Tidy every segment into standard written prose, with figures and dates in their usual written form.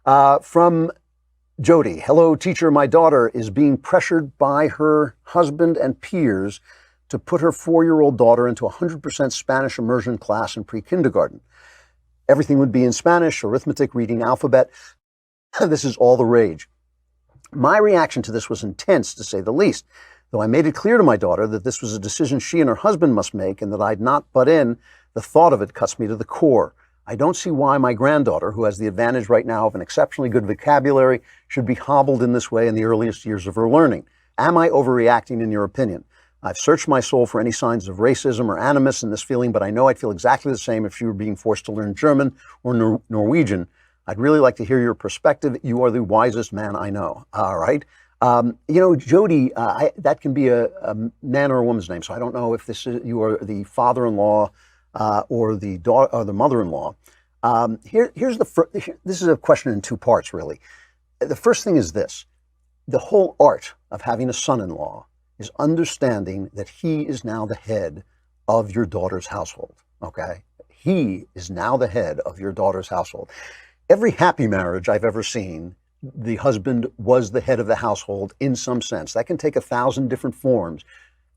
From Jody. Hello, teacher. My daughter is being pressured by her husband and peers to put her 4-year-old daughter into a 100% Spanish immersion class in pre-kindergarten. Everything would be in Spanish, arithmetic, reading, alphabet. This is all the rage. My reaction to this was intense, to say the least. Though I made it clear to my daughter that this was a decision she and her husband must make and that I'd not butt in, the thought of it cuts me to the core. I don't see why my granddaughter, who has the advantage right now of an exceptionally good vocabulary, should be hobbled in this way in the earliest years of her learning. Am I overreacting in your opinion? I've searched my soul for any signs of racism or animus in this feeling, but I know I'd feel exactly the same if she were being forced to learn German or Norwegian. I'd really like to hear your perspective. You are the wisest man I know. All right. Jody, that can be a man or a woman's name. So I don't know if you are the father-in-law or the daughter or the mother-in-law. This is a question in two parts, really. The first thing is this: the whole art of having a son-in-law is understanding that he is now the head of your daughter's household. Okay, he is now the head of your daughter's household. Every happy marriage I've ever seen, the husband was the head of the household in some sense. That can take 1,000 different forms.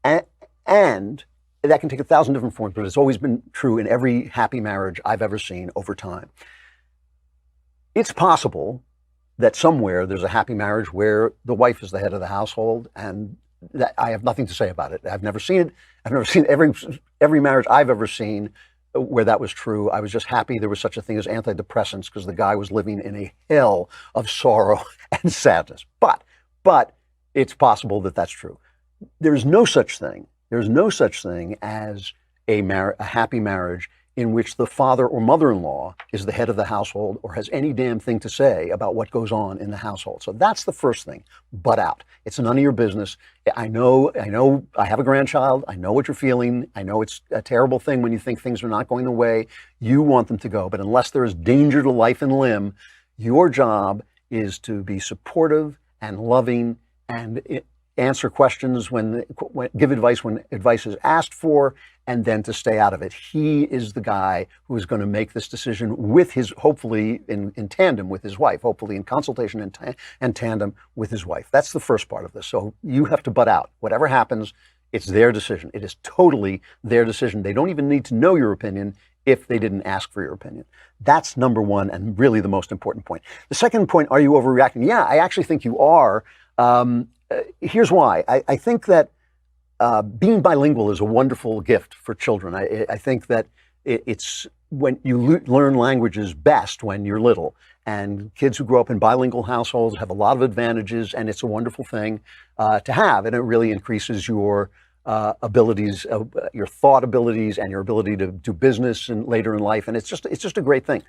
And that can take 1,000 different forms, but it's always been true in every happy marriage I've ever seen over time. It's possible that somewhere there's a happy marriage where the wife is the head of the household, and that I have nothing to say about it. I've never seen it. I've never seen every marriage I've ever seen where that was true. I was just happy there was such a thing as antidepressants because the guy was living in a hell of sorrow and sadness. But it's possible that that's true. There's no such thing as a happy marriage in which the father or mother-in-law is the head of the household or has any damn thing to say about what goes on in the household. So that's the first thing. Butt out. It's none of your business. I know, I have a grandchild. I know what you're feeling. I know it's a terrible thing when you think things are not going the way you want them to go. But unless there is danger to life and limb, your job is to be supportive and loving and answer questions give advice when advice is asked for, and then to stay out of it. He is the guy who is going to make this decision hopefully in tandem with his wife, hopefully in consultation and tandem with his wife. That's the first part of this. So you have to butt out. Whatever happens, it's their decision. It is totally their decision. They don't even need to know your opinion if they didn't ask for your opinion. That's number one and really the most important point. The second point, are you overreacting? Yeah, I actually think you are. Here's why. I think that being bilingual is a wonderful gift for children. I think that it's when you learn languages best when you're little. And kids who grow up in bilingual households have a lot of advantages, and it's a wonderful thing to have. And it really increases your abilities, your thought abilities, and your ability to do business and later in life. And it's just a great thing.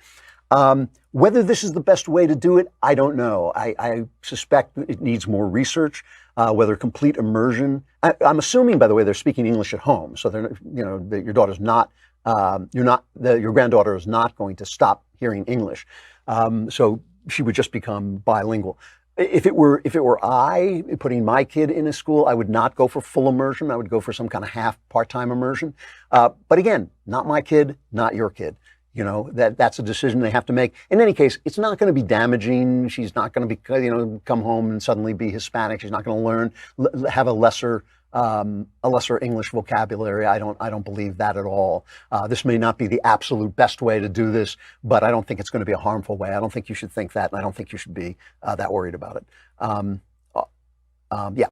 Whether this is the best way to do it, I don't know. I suspect it needs more research, whether complete immersion. I'm assuming, by the way, they're speaking English at home. So your daughter's not, your granddaughter is not going to stop hearing English. So she would just become bilingual. If it were I putting my kid in a school, I would not go for full immersion. I would go for some kind of part-time immersion. But again, not my kid, not your kid. That's a decision they have to make. In any case, it's not going to be damaging. She's not going to be, come home and suddenly be Hispanic. She's not going to have a lesser English vocabulary. I don't believe that at all. This may not be the absolute best way to do this, but I don't think it's going to be a harmful way. I don't think you should think that, and I don't think you should be that worried about it. Yeah.